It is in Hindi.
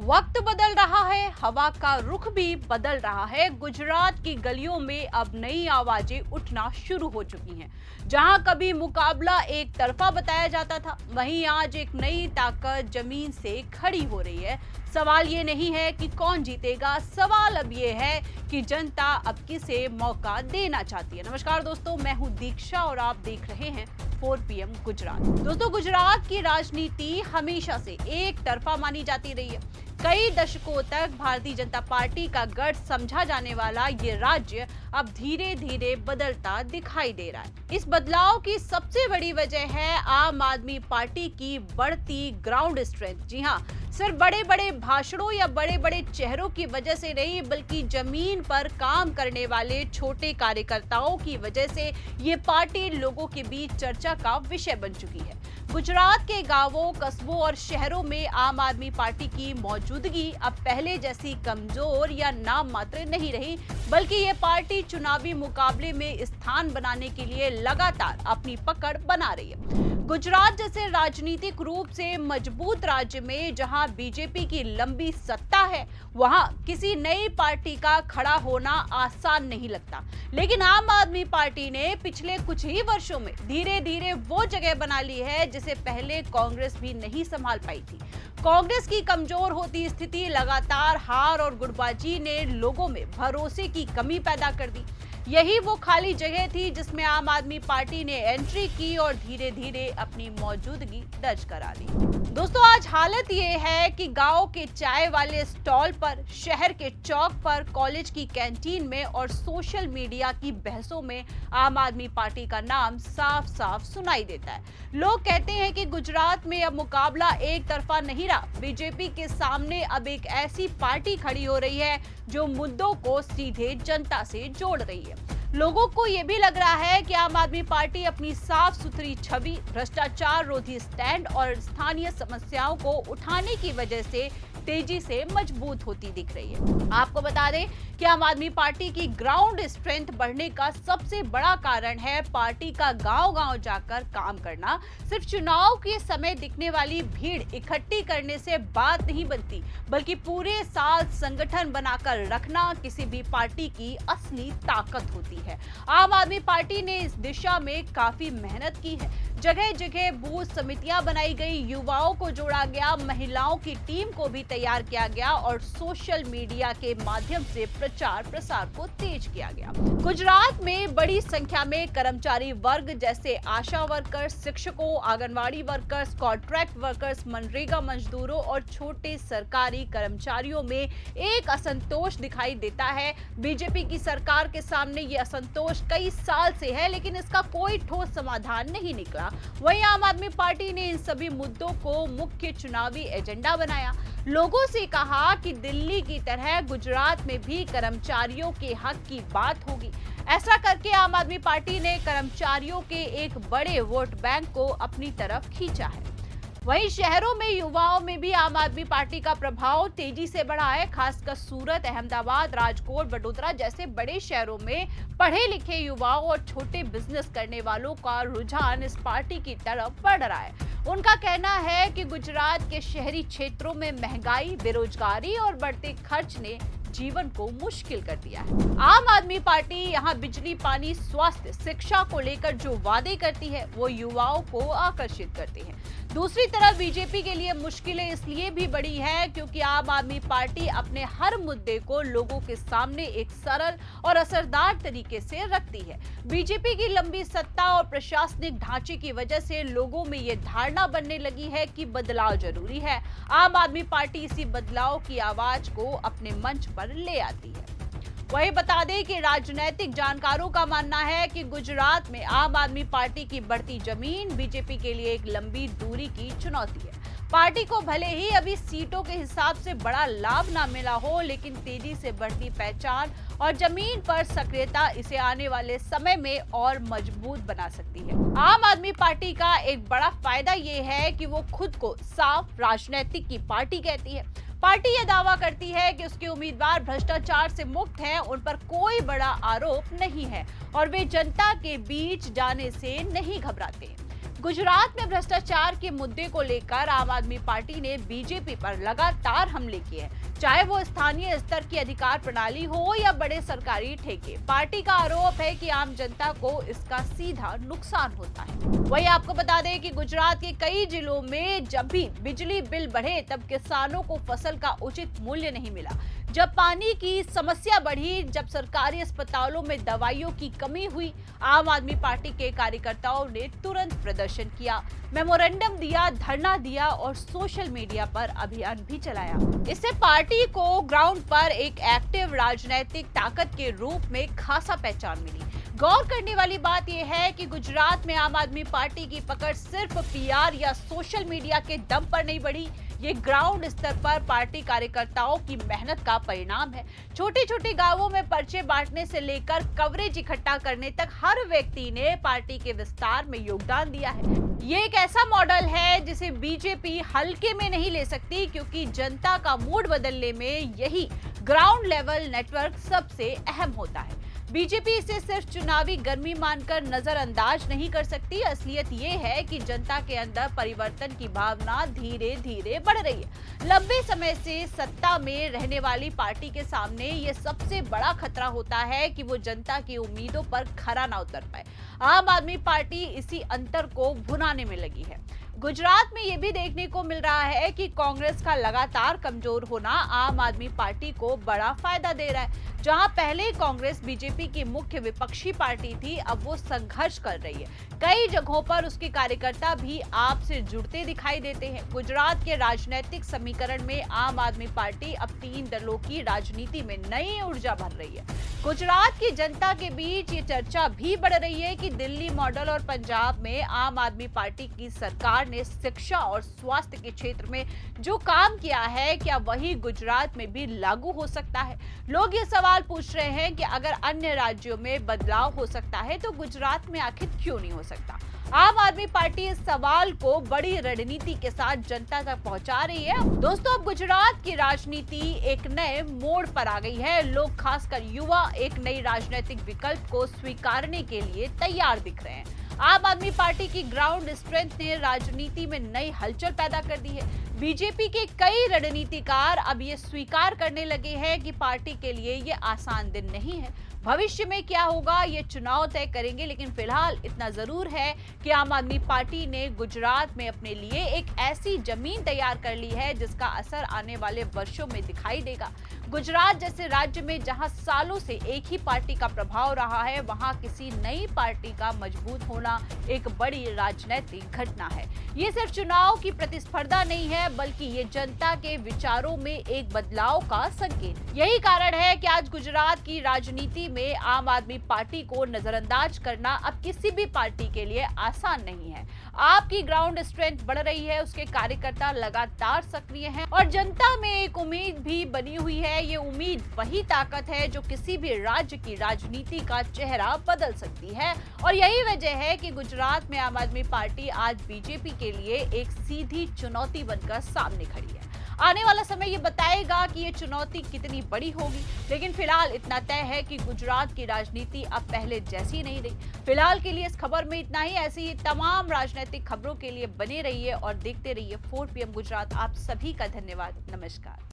वक्त बदल रहा है, हवा का रुख भी बदल रहा है। गुजरात की गलियों में अब नई आवाजें उठना शुरू हो चुकी हैं। जहां कभी मुकाबला एक तरफा बताया जाता था, वहीं आज एक नई ताकत जमीन से खड़ी हो रही है। सवाल ये नहीं है कि कौन जीतेगा, सवाल अब ये है कि जनता अब किसे मौका देना चाहती है। नमस्कार दोस्तों, मैं हूं दीक्षा और आप देख रहे हैं 4 PM गुजरात। दोस्तों, गुजरात की राजनीति हमेशा से एक तरफा मानी जाती रही है। कई दशकों तक भारतीय जनता पार्टी का गढ़ समझा जाने वाला ये राज्य अब धीरे धीरे बदलता दिखाई दे रहा है। इस बदलाव की सबसे बड़ी वजह है आम आदमी पार्टी की बढ़ती ग्राउंड स्ट्रेंथ। जी हाँ, सिर्फ बड़े बड़े भाषणों या बड़े बड़े चेहरों की वजह से नहीं, बल्कि जमीन पर काम करने वाले छोटे कार्यकर्ताओं की वजह से ये पार्टी लोगों के बीच चर्चा का विषय बन चुकी है। गुजरात के गांवों, कस्बों और शहरों में आम आदमी पार्टी की मौजूदगी अब पहले जैसी कमजोर या नाम मात्र नहीं रही, बल्कि ये पार्टी चुनावी मुकाबले में स्थान बनाने के लिए लगातार अपनी पकड़ बना रही है। गुजरात जैसे राजनीतिक रूप से मजबूत राज्य में जहां बीजेपी की लंबी सत्ता है, वहां किसी नई पार्टी का खड़ा होना आसान नहीं लगता। लेकिन आम आदमी पार्टी ने पिछले कुछ ही वर्षों में धीरे धीरे वो जगह बना ली है जिसे पहले कांग्रेस भी नहीं संभाल पाई थी। कांग्रेस की कमजोर होती स्थिति, लगातार हार और गुटबाजी ने लोगों में भरोसे की कमी पैदा कर दी। यही वो खाली जगह थी जिसमें आम आदमी पार्टी ने एंट्री की और धीरे धीरे अपनी मौजूदगी दर्ज करा ली। दोस्तों, आज हालत ये है कि गांव के चाय वाले स्टॉल पर, शहर के चौक पर, कॉलेज की कैंटीन में और सोशल मीडिया की बहसों में आम आदमी पार्टी का नाम साफ साफ सुनाई देता है। लोग कहते हैं कि गुजरात में अब मुकाबला एक तरफा नहीं रहा। बीजेपी के सामने अब एक ऐसी पार्टी खड़ी हो रही है जो मुद्दों को सीधे जनता से जोड़ रही है। लोगों को यह भी लग रहा है कि आम आदमी पार्टी अपनी साफ सुथरी छवि, भ्रष्टाचार रोधी स्टैंड और स्थानीय समस्याओं को उठाने की वजह से तेजी से मजबूत होती दिख रही है। आपको बता दें कि आम आदमी पार्टी की ग्राउंड स्ट्रेंथ बढ़ने का सबसे बड़ा कारण है पार्टी का गांव-गांव जाकर काम करना। सिर्फ चुनाव के समय दिखने वाली भीड़ इकट्ठी करने से बात नहीं बनती, बल्कि पूरे साल संगठन बनाकर रखना किसी भी पार्टी की असली ताकत होती है। आम आदमी पार्टी ने इस दिशा में काफी मेहनत की है। जगह जगह बूथ समितियां बनाई गई, युवाओं को जोड़ा गया, महिलाओं की टीम को भी तैयार किया गया और सोशल मीडिया के माध्यम से प्रचार प्रसार को तेज किया गया। गुजरात में बड़ी संख्या में कर्मचारी वर्ग जैसे आशा वर्कर्स, शिक्षकों, anganwadi workers, contract workers, MNREGA मजदूरों और छोटे सरकारी कर्मचारियों में एक असंतोष दिखाई देता है। बीजेपी की सरकार के सामने ये असंतोष कई साल से है, लेकिन इसका कोई ठोस समाधान नहीं निकला। वहीं आम आदमी पार्टी ने इन सभी मुद्दों को मुख्य चुनावी एजेंडा बनाया। लोगों से कहा कि दिल्ली की तरह गुजरात में भी कर्मचारियों के हक की बात होगी। ऐसा करके आम आदमी पार्टी ने कर्मचारियों के एक बड़े वोट बैंक को अपनी तरफ खींचा है। वहीं शहरों में युवाओं में भी आम आदमी पार्टी का प्रभाव तेजी से बढ़ा है। खासकर सूरत, अहमदाबाद, राजकोट, वडोदरा जैसे बड़े शहरों में पढ़े लिखे युवाओं और छोटे बिजनेस करने वालों का रुझान इस पार्टी की तरफ बढ़ रहा है। उनका कहना है कि गुजरात के शहरी क्षेत्रों में महंगाई, बेरोजगारी और बढ़ते खर्च ने जीवन को मुश्किल कर दिया है। आम आदमी पार्टी यहाँ बिजली, पानी, स्वास्थ्य, शिक्षा को लेकर जो वादे करती है, वो युवाओं को आकर्षित करते हैं। दूसरी तरफ बीजेपी के लिए मुश्किलें इसलिए भी बड़ी है क्योंकि आम आदमी पार्टी अपने हर मुद्दे को लोगों के सामने एक सरल और असरदार तरीके से रखती है। बीजेपी की लंबी सत्ता और प्रशासनिक ढांचे की वजह से लोगों में ये धारणा बनने लगी है कि बदलाव जरूरी है। आम आदमी पार्टी इसी बदलाव की आवाज को अपने मंच पर ले आती है। वही बता दें कि राजनीतिक जानकारों का मानना है कि गुजरात में आम आदमी पार्टी की बढ़ती जमीन बीजेपी के लिए एक लंबी दूरी की चुनौती है। पार्टी को भले ही अभी सीटों के हिसाब से बड़ा लाभ ना मिला हो, लेकिन तेजी से बढ़ती पहचान और जमीन पर सक्रियता इसे आने वाले समय में और मजबूत बना सकती है। आम आदमी पार्टी का एक बड़ा फायदा ये है कि वो खुद को साफ राजनीतिक की पार्टी कहती है। पार्टी यह दावा करती है कि उसके उम्मीदवार भ्रष्टाचार से मुक्त हैं, उन पर कोई बड़ा आरोप नहीं है और वे जनता के बीच जाने से नहीं घबराते। गुजरात में भ्रष्टाचार के मुद्दे को लेकर आम आदमी पार्टी ने बीजेपी पर लगातार हमले किए हैं, चाहे वो स्थानीय स्तर की अधिकार प्रणाली हो या बड़े सरकारी ठेके। पार्टी का आरोप है कि आम जनता को इसका सीधा नुकसान होता है। वहीं आपको बता दें कि गुजरात के कई जिलों में जब भी बिजली बिल बढ़े तब किसानों को फसल का उचित मूल्य नहीं मिला। जब पानी की समस्या बढ़ी, जब सरकारी अस्पतालों में दवाइयों की कमी हुई, आम आदमी पार्टी के कार्यकर्ताओं ने तुरंत प्रदर्शन किया, मेमोरेंडम दिया, धरना दिया और सोशल मीडिया पर अभियान भी चलाया। इससे पार्टी को ग्राउंड पर एक एक्टिव राजनीतिक ताकत के रूप में खासा पहचान मिली। गौर करने वाली बात यह है कि गुजरात में आम आदमी पार्टी की पकड़ सिर्फ पीआर या सोशल मीडिया के दम पर नहीं बढ़ी, ये ग्राउंड स्तर पर पार्टी कार्यकर्ताओं की मेहनत का परिणाम है। छोटे छोटे गांवों में पर्चे बांटने से लेकर कवरेज इकट्ठा करने तक हर व्यक्ति ने पार्टी के विस्तार में योगदान दिया है। ये एक ऐसा मॉडल है जिसे बीजेपी हल्के में नहीं ले सकती, क्योंकि जनता का मूड बदलने में यही ग्राउंड लेवल नेटवर्क सबसे अहम होता है। बीजेपी इसे सिर्फ चुनावी गर्मी मानकर नजरअंदाज नहीं कर सकती। असलियत ये है कि जनता के अंदर परिवर्तन की भावना धीरे धीरे बढ़ रही है। लंबे समय से सत्ता में रहने वाली पार्टी के सामने ये सबसे बड़ा खतरा होता है कि वो जनता की उम्मीदों पर खरा ना उतर पाए। आम आदमी पार्टी इसी अंतर को भुनाने में लगी है। गुजरात में ये भी देखने को मिल रहा है कि कांग्रेस का लगातार कमजोर होना आम आदमी पार्टी को बड़ा फायदा दे रहा है। जहां पहले कांग्रेस बीजेपी की मुख्य विपक्षी पार्टी थी, अब वो संघर्ष कर रही है। कई जगहों पर उसके कार्यकर्ता भी आपसे जुड़ते दिखाई देते हैं। गुजरात के राजनीतिक समीकरण में आम आदमी पार्टी अब 3 दलों की राजनीति में नई ऊर्जा भर रही है। गुजरात की जनता के बीच ये चर्चा भी बढ़ रही है कि दिल्ली मॉडल और पंजाब में आम आदमी पार्टी की सरकार ने शिक्षा और स्वास्थ्य के क्षेत्र में जो काम किया है, क्या वही गुजरात में भी लागू हो सकता है? लोग ये सवाल पूछ रहे हैं कि अगर अन्य राज्यों में बदलाव हो सकता है तो गुजरात में आखिर क्यों नहीं हो सकता? आम आदमी पार्टी इस सवाल को बड़ी रणनीति के साथ जनता तक पहुंचा रही है। दोस्तों, अब गुजरात की राजनीति एक नए मोड़ पर आ गई है। लोग, खासकर युवा, एक नई राजनीतिक विकल्प को स्वीकारने के लिए तैयार दिख रहे हैं। आम आदमी पार्टी की ग्राउंड स्ट्रेंथ ने राजनीति में नई हलचल पैदा कर दी है। बीजेपी के कई रणनीतिकार अब ये स्वीकार करने लगे हैं कि पार्टी के लिए ये आसान दिन नहीं है। भविष्य में क्या होगा ये चुनाव तय करेंगे, लेकिन फिलहाल इतना जरूर है कि आम आदमी पार्टी ने गुजरात में अपने लिए एक ऐसी जमीन तैयार कर ली है जिसका असर आने वाले वर्षों में दिखाई देगा। गुजरात जैसे राज्य में जहां सालों से एक ही पार्टी का प्रभाव रहा है, वहां किसी नई पार्टी का मजबूत होना एक बड़ी राजनीतिक घटना है। ये सिर्फ चुनाव की प्रतिस्पर्धा नहीं है, बल्कि ये जनता के विचारों में एक बदलाव का संकेत। यही कारण है कि आज गुजरात की राजनीति में आम आदमी पार्टी को नजरअंदाज करना अब किसी भी पार्टी के लिए आसान नहीं है। आपकी ग्राउंड स्ट्रेंथ बढ़ रही है, उसके कार्यकर्ता लगातार सक्रिय हैं और जनता में एक उम्मीद भी बनी हुई है। ये उम्मीद वही ताकत है जो किसी भी राज्य की राजनीति का चेहरा बदल सकती है और यही वजह है कि गुजरात में आम आदमी पार्टी आज बीजेपी के लिए एक सीधी चुनौती बनकर सामने खड़ी है। आने वाला समय ये बताएगा कि ये चुनौती कितनी बड़ी होगी, लेकिन फिलहाल इतना तय है कि गुजरात की राजनीति अब पहले जैसी नहीं रही। फिलहाल के लिए इस खबर में इतना ही। ऐसी ही तमाम राजनीतिक खबरों के लिए बने रहिए और देखते रहिए 4 PM गुजरात। आप सभी का धन्यवाद। नमस्कार।